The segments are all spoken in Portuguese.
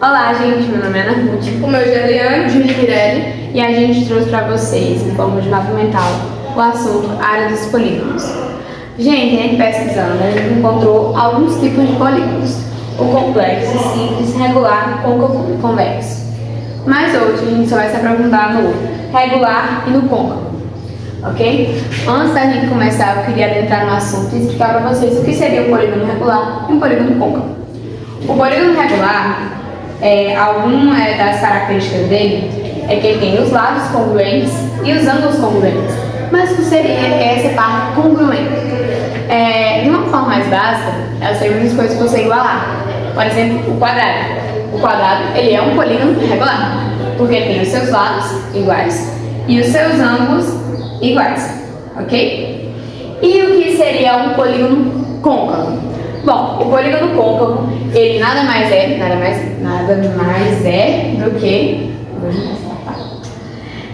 Olá, gente, meu nome é Ana Ruth. O meu é Eliane, Júlia Mirelli. E a gente trouxe para vocês, em forma de mapa mental, o assunto área dos polígonos. Gente, a gente pesquisando, a gente encontrou alguns tipos de polígonos: o complexo, simples, regular, côncavo e convexo. Mas hoje a gente só vai se aprofundar no regular e no côncavo, ok? Antes da gente começar, eu queria adentrar no assunto e explicar para vocês o que seria um polígono regular e um polígono côncavo. O polígono regular, alguma das características dele é que ele tem os lados congruentes e os ângulos congruentes. Mas o que seria essa parte congruente? De uma forma mais básica, elas têm muitas coisas que você igualar. Por exemplo, o quadrado. O quadrado, ele é um polígono regular, porque ele tem os seus lados iguais e os seus ângulos iguais, ok? E o que seria um polígono côncavo? Bom, o polígono côncavo, ele nada mais é do que...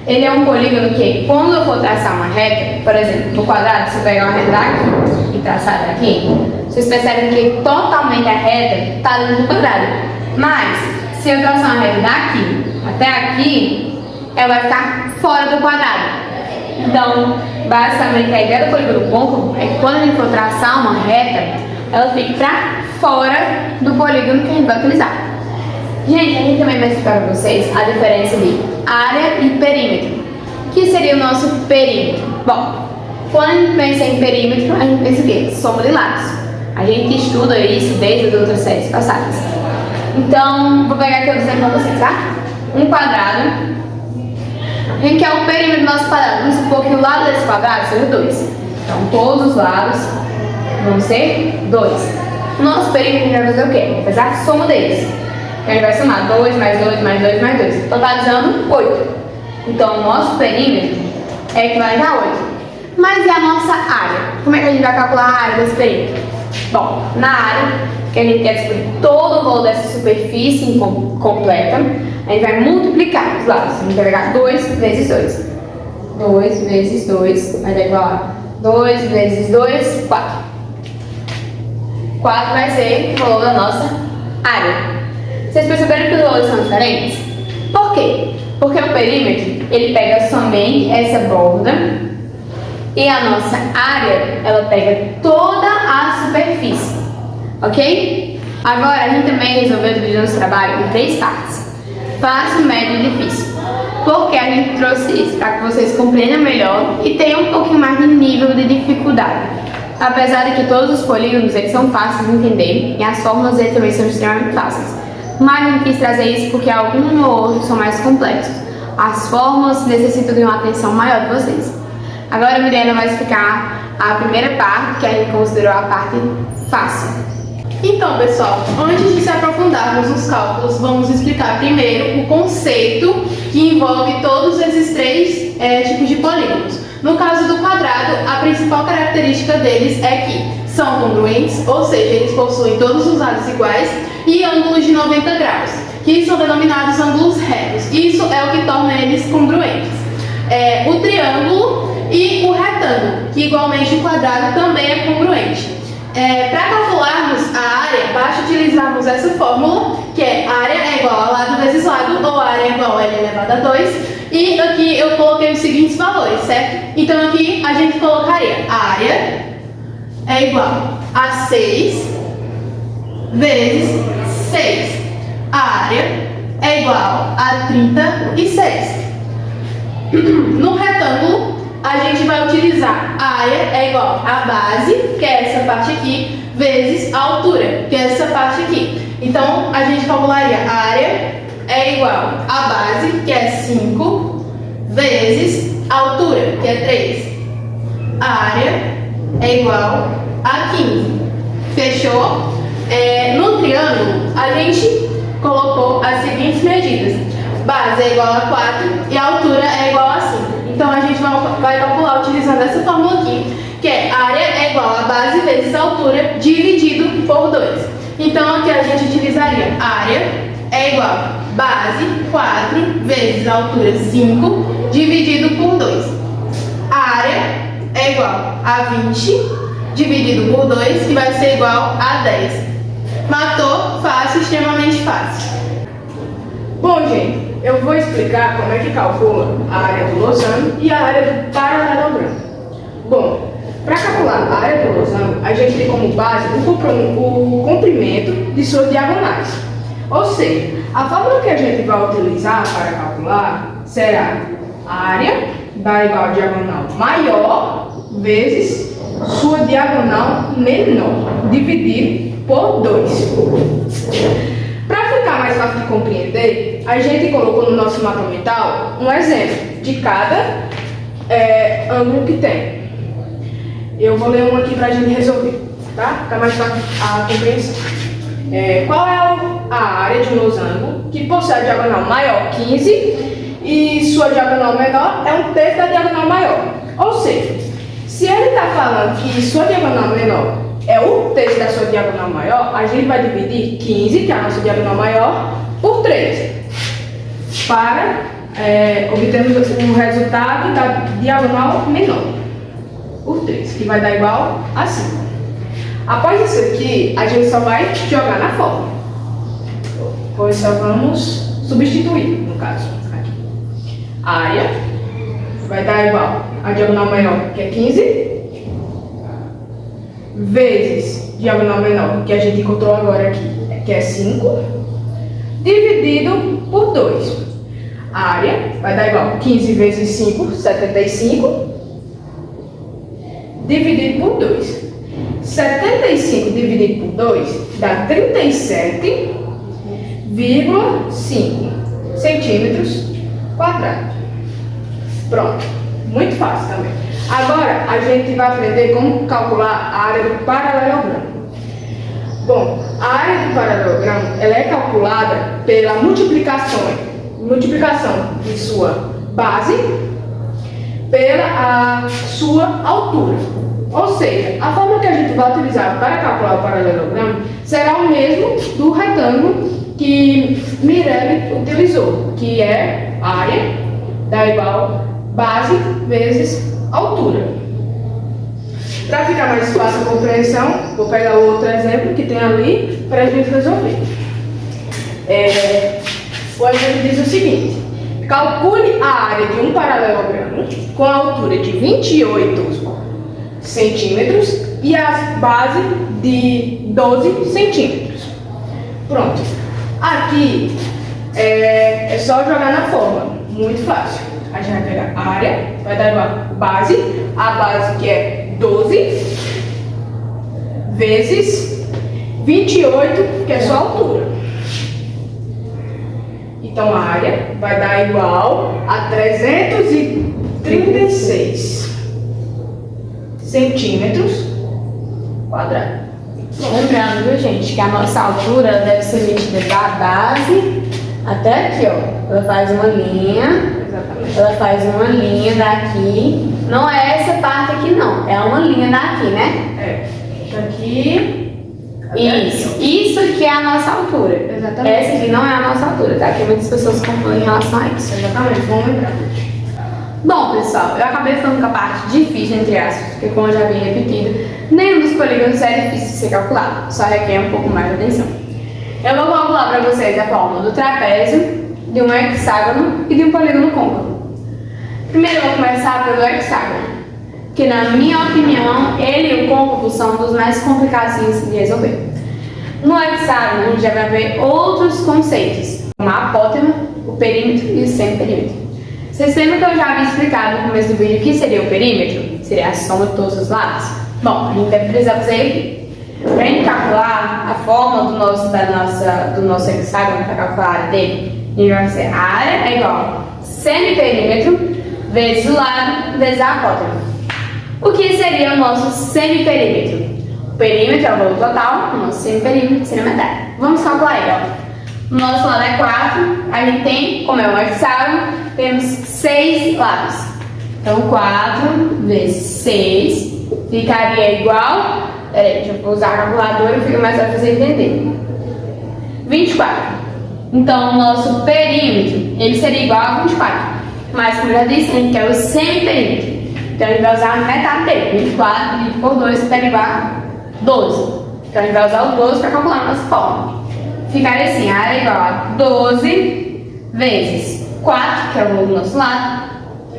Ele é um polígono que, quando eu for traçar uma reta, por exemplo, no quadrado, se eu pegar uma reta daqui e traçar daqui, vocês percebem que totalmente a reta está dentro do quadrado. Mas, se eu traçar uma reta daqui até aqui, ela vai ficar fora do quadrado. Então, basicamente, a ideia do polígono côncavo é que quando a gente for traçar uma reta, ela fica para fora do polígono que a gente vai utilizar. Gente, a gente também vai explicar para vocês a diferença de área e perímetro. O que seria o nosso perímetro? Bom, quando a gente pensa em perímetro, a gente pensa o quê? Soma de lados. A gente estuda isso desde as outras séries passadas. Então, vou pegar aqui o exemplo para vocês, tá? Um quadrado. A gente quer o perímetro do nosso quadrado. Vamos supor que o lado desse quadrado seja 2. Então, todos os lados vão ser 2. O nosso perímetro vai fazer o quê? Vai fazer a soma deles. A gente vai somar 2 mais 2 mais 2 mais 2, totalizando 8. Então, o nosso perímetro é equivalente a 8. Mas e a nossa área? Como é que a gente vai calcular a área desse perímetro? Bom, na área, que a gente quer descobrir todo o valor dessa superfície completa, a gente vai multiplicar os lados. A gente vai pegar 2 vezes 2. 2 vezes 2 vai dar igual a 2 vezes 2, 4. 4 vai ser o valor da nossa área. Vocês perceberam que os valores são diferentes? Por quê? Porque o perímetro, ele pega somente essa borda e a nossa área, ela pega toda a superfície, ok? Agora, a gente também resolveu dividir nosso trabalho em 3 partes: fácil, médio e difícil. Porque a gente trouxe isso para que vocês compreendam melhor e tenham um pouquinho mais de nível de dificuldade. Apesar de que todos os polígonos, eles são fáceis de entender e as fórmulas deles também são extremamente fáceis. Mas a gente quis trazer isso porque alguns ou outros são mais complexos. As fórmulas necessitam de uma atenção maior de vocês. Agora a Mirella vai explicar a primeira parte, que a gente considerou a parte fácil. Então, pessoal, antes de se aprofundarmos nos cálculos, vamos explicar primeiro o conceito que envolve todos esses 3 tipos de polígonos. No caso do quadrado, a principal característica deles é que são congruentes, ou seja, eles possuem todos os lados iguais, e ângulos de 90 graus, que são denominados ângulos retos. Isso é o que torna eles congruentes. O triângulo e o retângulo, que igualmente o quadrado também é congruente. Para calcularmos a área, basta utilizarmos essa fórmula, que é área é igual a lado vezes lado, ou área é igual a L elevado a 2. E aqui eu coloquei os seguintes valores, certo? Então aqui a gente colocaria a área é igual a 6 vezes 6. A área é igual a 36. No retângulo, a gente vai utilizar a área é igual a base, que é essa parte aqui, vezes a altura, que é essa parte aqui. Então, a gente calcularia a área é igual a base, que é 5, vezes a altura, que é 3. A área é igual a 15. Fechou? No triângulo, a gente colocou as seguintes medidas: base é igual a 4 e a altura é igual a 5. Então, a gente vai calcular utilizando essa fórmula aqui, que é área é igual a base vezes a altura dividido por 2. Então, aqui a gente utilizaria área é igual a base 4 vezes a altura 5 dividido por 2. A área é igual a 20 dividido por 2, que vai ser igual a 10. Matou? Fácil, extremamente fácil. Bom, gente, eu vou explicar como é que calcula a área do losango e a área do paralelogramo. Bom, para calcular a área do losango, a gente tem como base o comprimento de suas diagonais. Ou seja, a fórmula que a gente vai utilizar para calcular será área dá igual a diagonal maior vezes sua diagonal menor, dividido por 2. Para ficar mais fácil de compreender, a gente colocou no nosso mapa mental um exemplo de cada ângulo que tem. Eu vou ler um aqui para a gente resolver, tá? Fica mais fácil a compreensão. Qual é a área de um losango que possui a diagonal maior 15 e sua diagonal menor é 1/3 da diagonal maior? Ou seja, se ele está falando que sua diagonal menor é 1/3 da sua diagonal maior, a gente vai dividir 15, que é a nossa diagonal maior, por 3, para obtermos o resultado da diagonal menor, por 3, que vai dar igual a 5. Após isso aqui, a gente só vai jogar na fórmula, pois só vamos substituir, no caso. Aqui. A área vai dar igual a diagonal maior, que é 15, vezes diagonal menor, que a gente encontrou agora aqui, que é 5, dividido por 2. A área vai dar igual a 15 vezes 5, 75, dividido por 2. 75 dividido por 2 dá 37,5 centímetros quadrados. Pronto, muito fácil também. Agora a gente vai aprender como calcular a área do paralelogramo. Bom, a área do paralelogramo ela é calculada pela multiplicação de sua base pela sua altura. Ou seja, a fórmula que a gente vai utilizar para calcular o paralelogramo será o mesmo do retângulo que Mirelle utilizou, que é área dá igual base vezes altura. Para ficar mais fácil a compreensão, vou pegar outro exemplo que tem ali para a gente resolver. O exemplo diz o seguinte: calcule a área de um paralelogramo com a altura de 28 centímetros e a base de 12 centímetros. Pronto. Aqui é só jogar na fórmula, muito fácil. A gente vai pegar a área, vai dar igual a base que é 12, vezes 28, que é sua altura. Então a área vai dar igual a 336 centímetros quadrados. Lembrando, viu, gente, que a nossa altura deve ser medida da base até aqui, ó. Ela faz uma linha. Exatamente. Ela faz uma linha daqui. Não é essa parte aqui, não. É uma linha daqui, né? Daqui. Isso. Isso aqui é a nossa altura. Exatamente. Essa aqui não é a nossa altura, tá? Que muitas pessoas confundem em relação a isso. Exatamente. Vamos lembrar. Bom, pessoal, eu acabei falando com a parte difícil, entre aspas, porque como eu já havia repetido, nenhum dos polígonos é difícil de ser calculado, só requer um pouco mais de atenção. Eu vou calcular para vocês a fórmula do trapézio, de um hexágono e de um polígono côncavo. Primeiro eu vou começar pelo hexágono, que na minha opinião, ele e o côncavo são um dos mais complicadinhos de resolver. No hexágono, a gente já vai ver outros conceitos, como a apótema, o perímetro e o semiperímetro. Vocês lembram que eu já havia explicado no começo do vídeo o que seria o perímetro? Seria a soma de todos os lados? Bom, a gente deve precisar fazer aqui. Para a gente calcular a fórmula do nosso hexágono, para calcular a área dele, a gente vai fazer a área é igual a semiperímetro vezes o lado vezes a apótema. O que seria o nosso semiperímetro? O perímetro é o valor total, o nosso semiperímetro seria metade. Vamos calcular ele, ó. O nosso lado é 4, a gente tem, como é um hexágono, temos 6 lados. Então 4 vezes 6 ficaria igual, peraí, deixa eu usar a calculadora, fica mais fácil você entender. 24. Então o nosso perímetro, ele seria igual a 24. Mas como eu já disse, a gente quer o semiperímetro. Então a gente vai usar a metade dele. 24 dividido por 2 ficaria igual a 12. Então a gente vai usar o 12 para calcular a nossa fórmula. Ficaria assim, a área é igual a 12 vezes 4, que é o valor do nosso lado,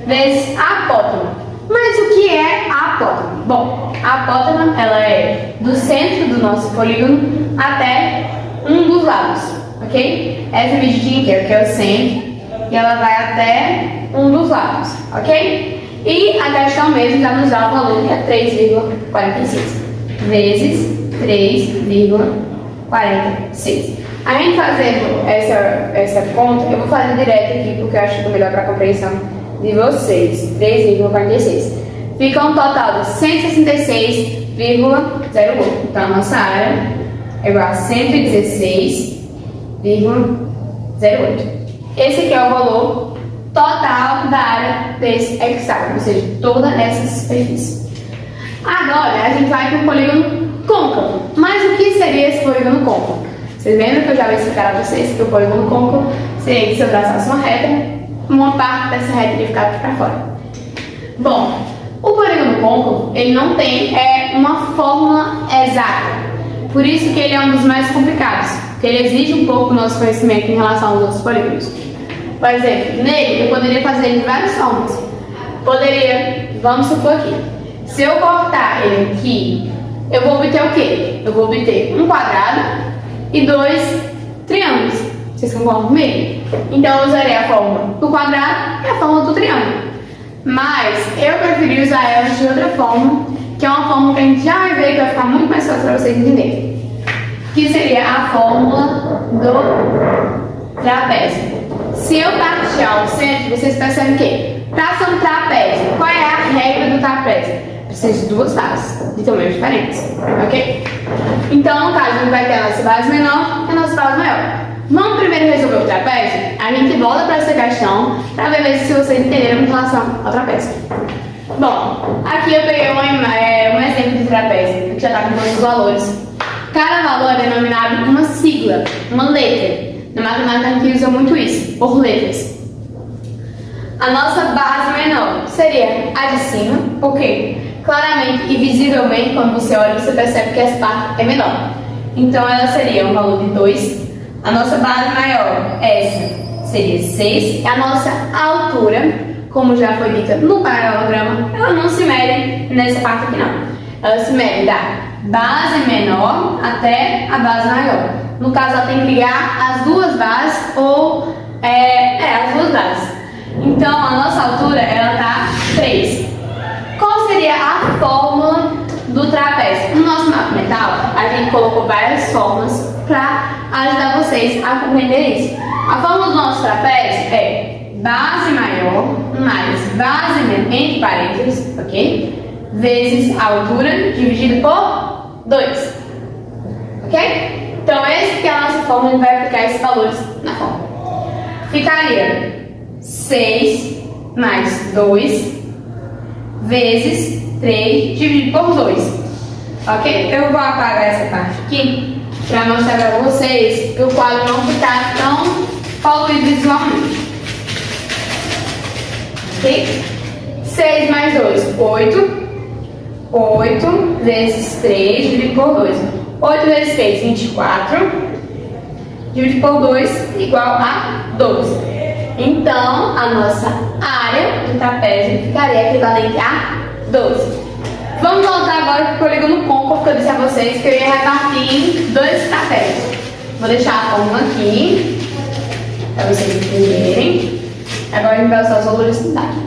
vezes a apótema. Mas o que é a apótema? Bom, a apótema ela é do centro do nosso polígono até um dos lados, ok? Essa medidinha aqui, que é o centro, e ela vai até um dos lados, ok? E a questão mesmo já nos dá o valor que é 3,46 vezes 3,46. A gente fazendo essa conta, eu vou fazer direto aqui porque eu acho que é melhor para a compreensão de vocês. 3,46. Fica um total de 166,08. Então a nossa área é igual a 116,08. Esse aqui é o valor total da área desse hexágono, ou seja, toda essa superfície. Agora a gente vai para o polígono côncavo. Mas o que seria esse polígono côncavo? Vocês lembram que eu já vou explicar a vocês que o polígono côncavo seria que se eu traçasse uma reta, uma parte dessa reta iria ficar aqui para fora. Bom, o polígono côncavo ele não tem uma fórmula exata. Por isso que ele é um dos mais complicados, porque ele exige um pouco do nosso conhecimento em relação aos outros polígonos. Por exemplo, nele eu poderia fazer ele de várias formas. Vamos supor aqui, se eu cortar ele aqui, eu vou obter o quê? Eu vou obter um quadrado e dois triângulos. Vocês concordam comigo? Então eu usarei a fórmula do quadrado e a fórmula do triângulo. Mas eu preferi usar elas de outra forma, que é uma fórmula que a gente já vai ver que vai ficar muito mais fácil para vocês entenderem. Que seria a fórmula do trapézio. Se eu partir ao centro, vocês percebem que para ser um trapézio, qual é a regra do trapézio? Precisa de duas bases de tamanhos diferentes, ok? Então, no caso, a gente vai ter a nossa base menor e a nossa base maior. Vamos primeiro resolver o trapézio? A gente volta para essa questão para ver se vocês entenderam em relação ao trapézio. Bom, aqui eu peguei um exemplo de trapézio, que já está com todos os valores. Cada valor é denominado uma sigla, uma letra. Na matemática a gente usa muito isso, por letras. A nossa base menor seria a de cima, porque claramente e visivelmente, quando você olha, você percebe que essa parte é menor. Então ela seria um valor de 2. A nossa base maior, essa, seria 6. E a nossa altura, como já foi dita no paralelograma, ela não se mede nessa parte aqui não. Ela se mede da base menor até a base maior. No caso, ela tem que ligar as duas bases ou... as duas bases. Então, a nossa altura, ela tá 3. Qual seria a fórmula do trapézio? No nosso mapa mental, a gente colocou várias fórmulas para ajudar vocês a compreender isso. A fórmula do nosso trapézio é base maior mais base menor, entre parênteses, ok? Vezes a altura dividido por 2. Ok? Então, essa que é a nossa fórmula, a gente vai aplicar esses valores na fórmula. Ficaria 6 mais 2 vezes 3 dividido por 2. Ok? Eu vou apagar essa parte aqui para mostrar para vocês que o quadro não ficar tão poluído visualmente. Ok? 6 mais 2, 8. 8 vezes 3 dividido por 2. 8 vezes 3, 24. Dividido por 2 igual a 12. Então, a nossa área do trapézio ficaria equivalente a 12. Vamos voltar agora para o polígono côncavo, que eu disse a vocês que eu ia repartir em 2 trapézios. Vou deixar a fórmula aqui, para vocês entenderem. Agora a gente vai usar os valores aqui.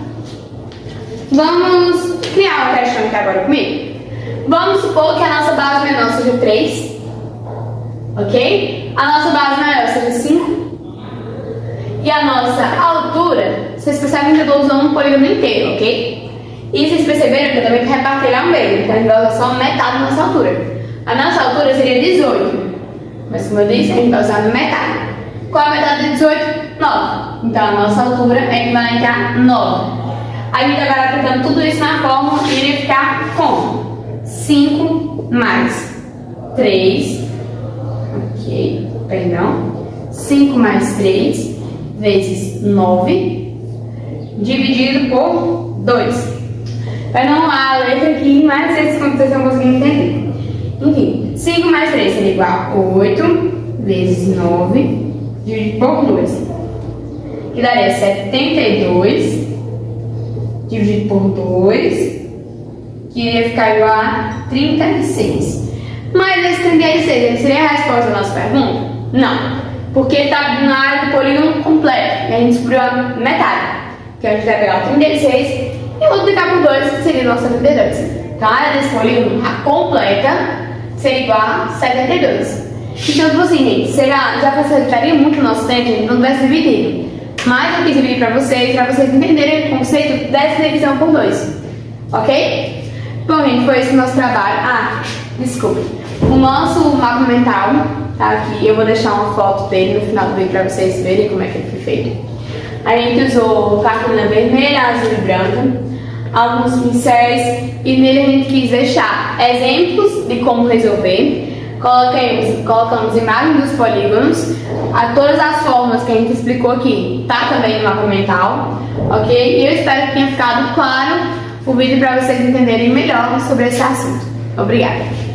Vamos criar uma questão aqui agora comigo. Vamos supor que a nossa base menor seja 3, ok? A nossa base maior seja 5. E a nossa altura, vocês percebem que eu estou usando um polígono inteiro, ok? E vocês perceberam que eu também repartilhei ao meio, então a gente vai usar só metade da nossa altura. A nossa altura seria 18, mas como eu disse, a gente vai usar metade. Qual é a metade de 18? 9. Então a nossa altura é equivalente a 9. A gente agora aplicando tudo isso na fórmula, iria ficar com 5 mais 3, ok, perdão, 5 mais 3 vezes 9, dividido por 2. Para não a letra aqui, mas vocês estão conseguindo entender. Enfim, 5 mais 3 seria igual a 8 vezes 9, dividido por 2. que daria 72 dividido por 2, que iria ficar igual a 36. Mas esse 36 ele seria a resposta da nossa pergunta? Não, porque ele está na área do polígono completo, e a gente descobriu a metade, que a gente vai pegar o 36 e multiplicar por 2, que seria o nosso 72. Então a área desse polígono, a completa, seria igual a 72. Então, tipo assim, gente, já facilitaria muito o nosso tempo se a gente não tivesse dividido. Mas eu quis dividir para vocês entenderem o conceito dessa divisão por 2. Ok? Bom, gente, foi esse o nosso trabalho. Desculpe. O nosso mapa mental tá aqui. Eu vou deixar uma foto dele no final do vídeo para vocês verem como é que ele foi feito. A gente usou cartolina vermelha, azul e branca, alguns pincéis, e nele a gente quis deixar exemplos de como resolver. Colocamos imagens dos polígonos, todas as formas que a gente explicou aqui tá também no mapa mental, ok? E eu espero que tenha ficado claro o vídeo para vocês entenderem melhor sobre esse assunto. Obrigada!